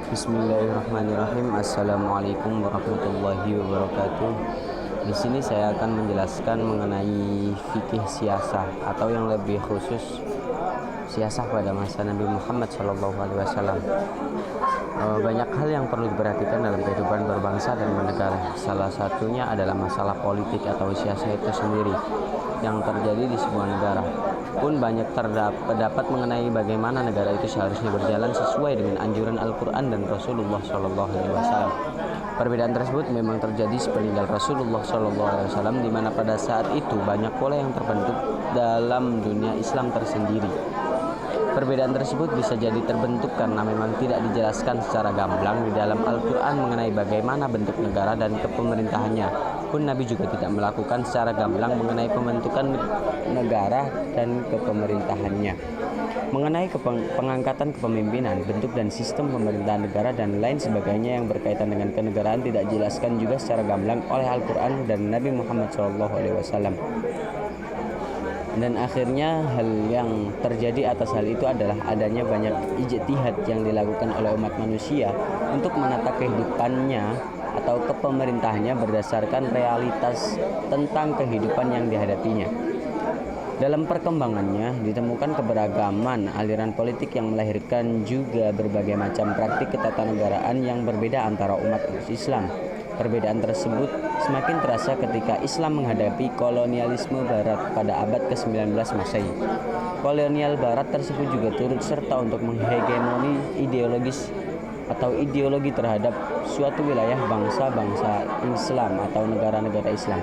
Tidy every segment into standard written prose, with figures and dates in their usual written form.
Bismillahirrahmanirrahim. Assalamualaikum warahmatullahi wabarakatuh. Di sini saya akan menjelaskan mengenai fikih siasah atau yang lebih khusus siasah pada masa Nabi Muhammad SAW. Banyak hal yang perlu diperhatikan dalam kehidupan berbangsa dan bernegara. Salah satunya adalah masalah politik atau siasah itu sendiri yang terjadi di sebuah negara. Pun banyak terdapat mengenai bagaimana negara itu seharusnya berjalan sesuai dengan anjuran Al-Quran dan Rasulullah SAW. Perbedaan tersebut memang terjadi sepeninggal Rasulullah SAW, di mana pada saat itu banyak pola yang terbentuk dalam dunia Islam tersendiri. Perbedaan tersebut bisa jadi terbentuk karena memang tidak dijelaskan secara gamblang di dalam Al-Quran mengenai bagaimana bentuk negara dan kepemerintahannya. Pun Nabi juga tidak melakukan secara gamblang mengenai pembentukan negara dan kepemerintahannya. Mengenai pengangkatan kepemimpinan, bentuk dan sistem pemerintahan negara dan lain sebagainya yang berkaitan dengan kenegaraan tidak dijelaskan juga secara gamblang oleh Al-Quran dan Nabi Muhammad SAW. Dan akhirnya hal yang terjadi atas hal itu adalah adanya banyak ijtihad yang dilakukan oleh umat manusia untuk menata kehidupannya atau kepemerintahannya berdasarkan realitas tentang kehidupan yang dihadapinya. Dalam perkembangannya ditemukan keberagaman aliran politik yang melahirkan juga berbagai macam praktik ketatanegaraan yang berbeda antara umat Islam. Perbedaan tersebut semakin terasa ketika Islam menghadapi kolonialisme Barat pada abad ke-19 Masehi. Kolonial Barat tersebut juga turut serta untuk menghegemoni ideologi terhadap suatu wilayah bangsa-bangsa Islam atau negara-negara Islam.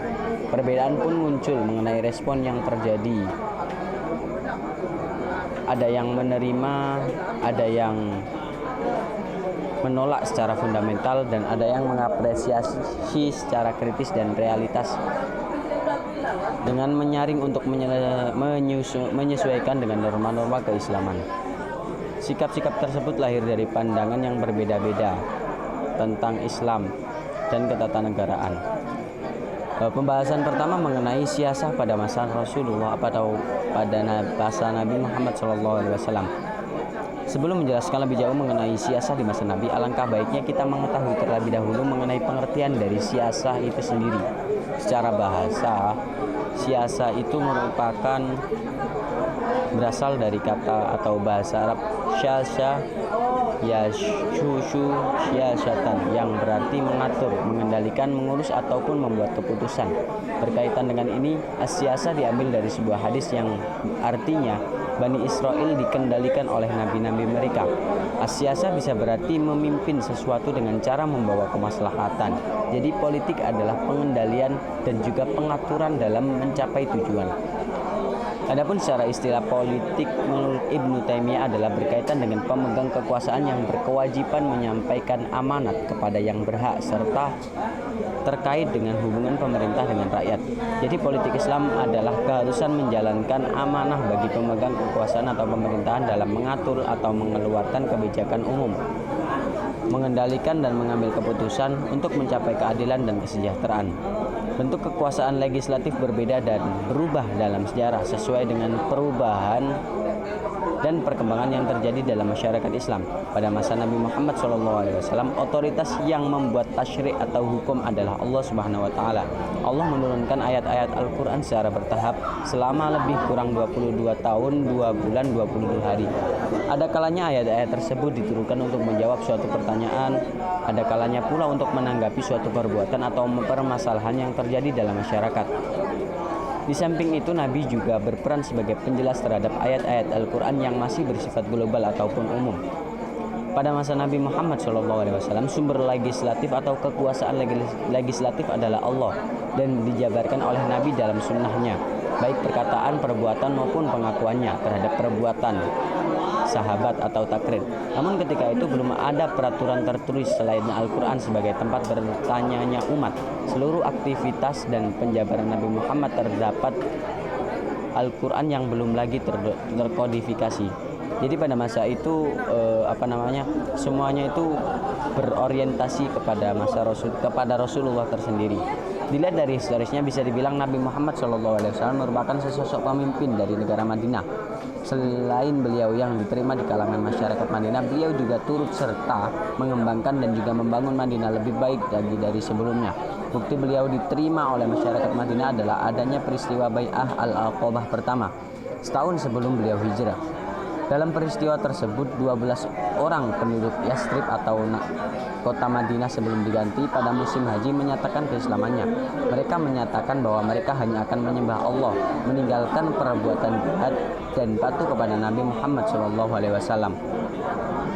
Perbedaan pun muncul mengenai respon yang terjadi. Ada yang menerima, ada yang menolak secara fundamental, dan ada yang mengapresiasi secara kritis dan realitas dengan menyaring untuk menyesuaikan dengan norma-norma keislaman. Sikap-sikap tersebut lahir dari pandangan yang berbeda-beda tentang Islam dan ketatanegaraan. Pembahasan pertama mengenai siasah pada masa Rasulullah atau pada masa Nabi Muhammad SAW. Sebelum menjelaskan lebih jauh mengenai siasah di masa Nabi, alangkah baiknya kita mengetahui terlebih dahulu mengenai pengertian dari siasah itu sendiri. Secara bahasa, siasah itu merupakan berasal dari kata atau bahasa Arab syasha yashushu syiasatan, yang berarti mengatur, mengendalikan, mengurus ataupun membuat keputusan. Berkaitan dengan ini, as-siasah diambil dari sebuah hadis yang artinya Bani Israel dikendalikan oleh nabi-nabi mereka. As-siasah bisa berarti memimpin sesuatu dengan cara membawa kemaslahatan. Jadi politik adalah pengendalian dan juga pengaturan dalam mencapai tujuan. Adapun secara istilah politik menurut Ibnu Taimiyah adalah berkaitan dengan pemegang kekuasaan yang berkewajiban menyampaikan amanat kepada yang berhak serta terkait dengan hubungan pemerintah dengan rakyat. Jadi politik Islam adalah keharusan menjalankan amanah bagi pemegang kekuasaan atau pemerintahan dalam mengatur atau mengeluarkan kebijakan umum, mengendalikan dan mengambil keputusan untuk mencapai keadilan dan kesejahteraan. Bentuk kekuasaan legislatif berbeda dan berubah dalam sejarah sesuai dengan perubahan dan perkembangan yang terjadi dalam masyarakat Islam. Pada masa Nabi Muhammad SAW, otoritas yang membuat tasyri' atau hukum adalah Allah Subhanahu wa Ta'ala. Allah menurunkan ayat-ayat Al-Quran secara bertahap selama lebih kurang 22 tahun, 2 bulan, 22 hari. Ada kalanya ayat-ayat tersebut diturunkan untuk menjawab suatu pertanyaan, ada kalanya pula untuk menanggapi suatu perbuatan atau permasalahan yang terjadi dalam masyarakat. Di samping itu, Nabi juga berperan sebagai penjelas terhadap ayat-ayat Al-Quran yang masih bersifat global ataupun umum. Pada masa Nabi Muhammad SAW, sumber legislatif atau kekuasaan legislatif adalah Allah dan dijabarkan oleh Nabi dalam sunnahnya, baik perkataan, perbuatan maupun pengakuannya terhadap perbuatan sahabat atau takrir. Namun ketika itu belum ada peraturan tertulis selain Al-Quran sebagai tempat bertanyanya umat. Seluruh aktivitas dan penjabaran Nabi Muhammad terdapat Al-Quran yang belum lagi terkodifikasi. Jadi pada masa itu semuanya itu berorientasi kepada kepada Rasulullah tersendiri. Dilihat dari historisnya bisa dibilang Nabi Muhammad SAW merupakan sesosok pemimpin dari negara Madinah Selain beliau yang diterima di kalangan masyarakat Madinah, beliau juga turut serta mengembangkan dan juga membangun Madinah lebih baik dari sebelumnya. Bukti beliau diterima oleh masyarakat Madinah adalah adanya peristiwa Bai'ah Al-Aqabah pertama, setahun sebelum beliau hijrah. Dalam peristiwa tersebut, 12 orang penduduk Yastrib atau kota Madinah sebelum diganti pada musim haji menyatakan keislamannya. Mereka menyatakan bahwa mereka hanya akan menyembah Allah, meninggalkan perbuatan jihad dan patuh kepada Nabi Muhammad SAW.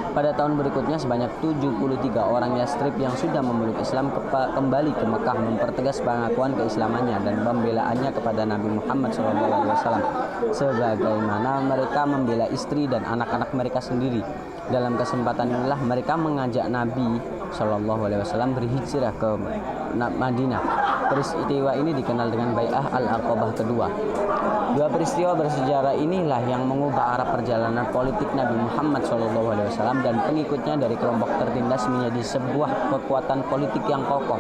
Pada tahun berikutnya sebanyak 73 orang Yastrib yang sudah memeluk Islam kembali ke Mekah mempertegas pengakuan keislamannya dan pembelaannya kepada Nabi Muhammad SAW, sebagaimana mereka membela istri dan anak-anak mereka sendiri. Dalam kesempatan inilah mereka mengajak Nabi SAW berhijrah ke Madinah. Peristiwa ini dikenal dengan Bai'ah Al-Aqabah kedua. Dua peristiwa bersejarah inilah yang mengubah arah perjalanan politik Nabi Muhammad SAW dan pengikutnya dari kelompok tertindas menjadi sebuah kekuatan politik yang kokoh,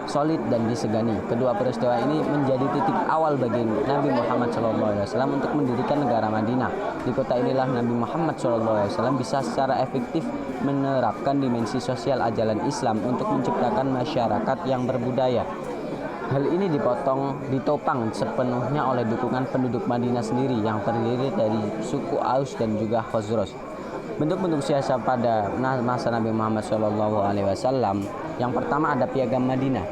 solid dan disegani. Kedua peristiwa ini menjadi titik awal bagi Nabi Muhammad SAW untuk mendirikan negara Madinah. Di kota inilah Nabi Muhammad SAW bisa secara efektif menerapkan dimensi sosial ajaran Islam untuk menciptakan masyarakat yang berbudaya. Hal ini ditopang sepenuhnya oleh dukungan penduduk Madinah sendiri yang terdiri dari suku Aus dan juga Khazraj. Bentuk-bentuk siasat pada masa Nabi Muhammad SAW, yang pertama ada Piagam Madinah.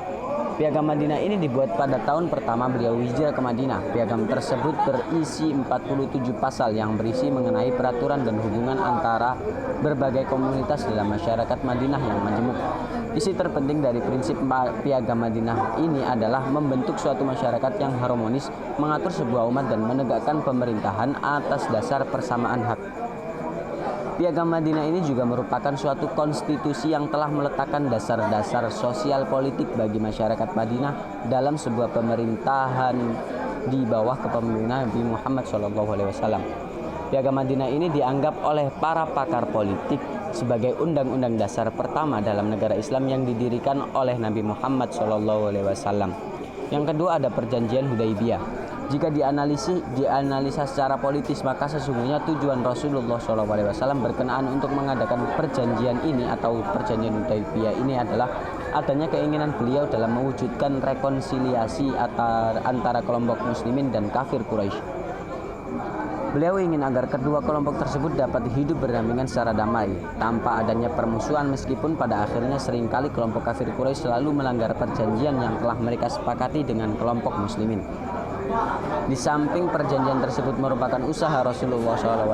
Piagam Madinah ini dibuat pada tahun pertama beliau hijrah ke Madinah. Piagam tersebut berisi 47 pasal yang berisi mengenai peraturan dan hubungan antara berbagai komunitas dalam masyarakat Madinah yang majemuk. Isi terpenting dari prinsip Piagam Madinah ini adalah membentuk suatu masyarakat yang harmonis, mengatur sebuah umat dan menegakkan pemerintahan atas dasar persamaan hak. Piagam Madinah ini juga merupakan suatu konstitusi yang telah meletakkan dasar-dasar sosial politik bagi masyarakat Madinah dalam sebuah pemerintahan di bawah kepemimpinan Nabi Muhammad SAW. Piagam Madinah ini dianggap oleh para pakar politik sebagai undang-undang dasar pertama dalam negara Islam yang didirikan oleh Nabi Muhammad SAW. Yang kedua ada Perjanjian Hudaibiyah. Jika dianalisa secara politis, maka sesungguhnya tujuan Rasulullah SAW berkenaan untuk mengadakan perjanjian ini atau Perjanjian Hudaibiyah ini adalah adanya keinginan beliau dalam mewujudkan rekonsiliasi antara kelompok muslimin dan kafir Quraisy. Beliau ingin agar kedua kelompok tersebut dapat hidup berdampingan secara damai, tanpa adanya permusuhan, meskipun pada akhirnya seringkali kelompok kafir Quraisy selalu melanggar perjanjian yang telah mereka sepakati dengan kelompok muslimin. Di samping perjanjian tersebut merupakan usaha Rasulullah SAW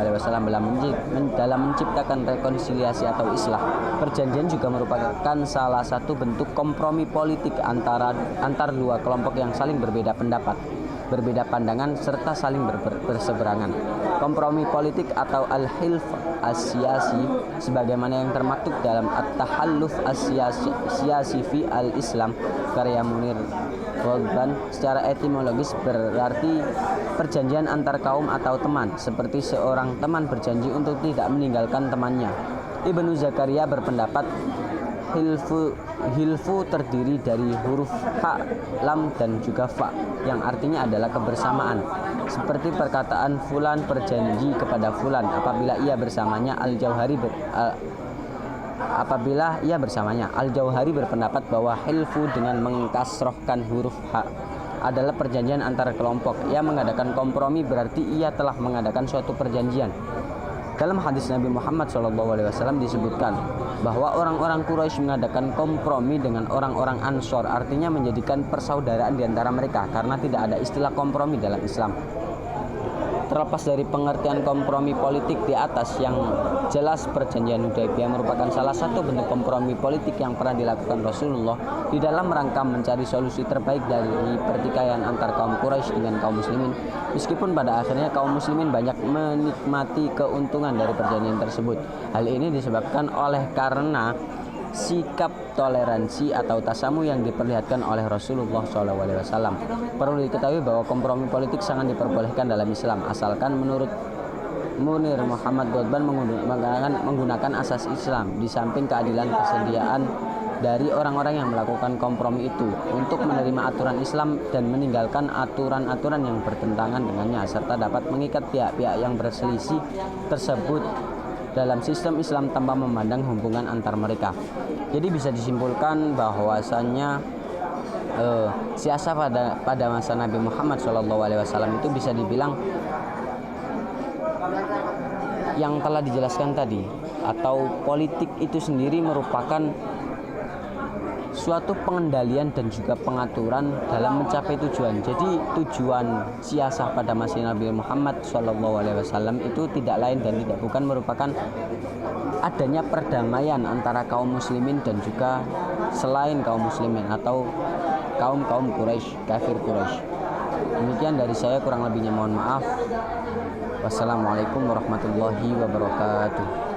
dalam menciptakan rekonsiliasi atau islah, perjanjian juga merupakan salah satu bentuk kompromi politik antar dua kelompok yang saling berbeda pendapat, berbeda pandangan, serta saling berseberangan. Kompromi politik atau al-hilf as-siyasi sebagaimana yang termaktub dalam At-Tahalluf as-siyasi fi al-Islam karya Munir Ghadban secara etimologis berarti perjanjian antar kaum atau teman, seperti seorang teman berjanji untuk tidak meninggalkan temannya. Ibnu Zakaria berpendapat hilfu terdiri dari huruf ha, lam dan juga fa yang artinya adalah kebersamaan, seperti perkataan fulan berjanji kepada fulan apabila ia bersamanya. Al-Jauhari berpendapat bahwa hilfu dengan mengkasrohkan huruf ha adalah perjanjian antara kelompok. Ia mengadakan kompromi berarti ia telah mengadakan suatu perjanjian. Dalam hadis Nabi Muhammad SAW disebutkan bahwa orang-orang Quraisy mengadakan kompromi dengan orang-orang Ansor, artinya menjadikan persaudaraan di antara mereka karena tidak ada istilah kompromi dalam Islam. Terlepas dari pengertian kompromi politik di atas, yang jelas Perjanjian Hudaibiyah merupakan salah satu bentuk kompromi politik yang pernah dilakukan Rasulullah di dalam rangka mencari solusi terbaik dari pertikaian antar kaum Quraisy dengan kaum muslimin. Meskipun pada akhirnya kaum muslimin banyak menikmati keuntungan dari perjanjian tersebut. Hal ini disebabkan oleh karena sikap toleransi atau tasamu yang diperlihatkan oleh Rasulullah SAW. Perlu diketahui bahwa kompromi politik sangat diperbolehkan dalam Islam, asalkan menurut Munir Muhammad Ghadban menggunakan asas Islam, di samping keadilan dari orang-orang yang melakukan kompromi itu untuk menerima aturan Islam dan meninggalkan aturan-aturan yang bertentangan dengannya, serta dapat mengikat pihak-pihak yang berselisih tersebut dalam sistem Islam tanpa memandang hubungan antar mereka. Jadi bisa disimpulkan bahwasannya siasa pada masa Nabi Muhammad SAW itu bisa dibilang yang telah dijelaskan tadi, atau politik itu sendiri merupakan suatu pengendalian dan juga pengaturan dalam mencapai tujuan. Jadi tujuan siasah pada masa Nabi Muhammad SAW itu tidak lain dan tidak bukan merupakan adanya perdamaian antara kaum muslimin dan juga selain kaum muslimin atau kaum Quraisy, kafir Quraisy. Demikian dari saya, kurang lebihnya mohon maaf. Wassalamualaikum warahmatullahi wabarakatuh.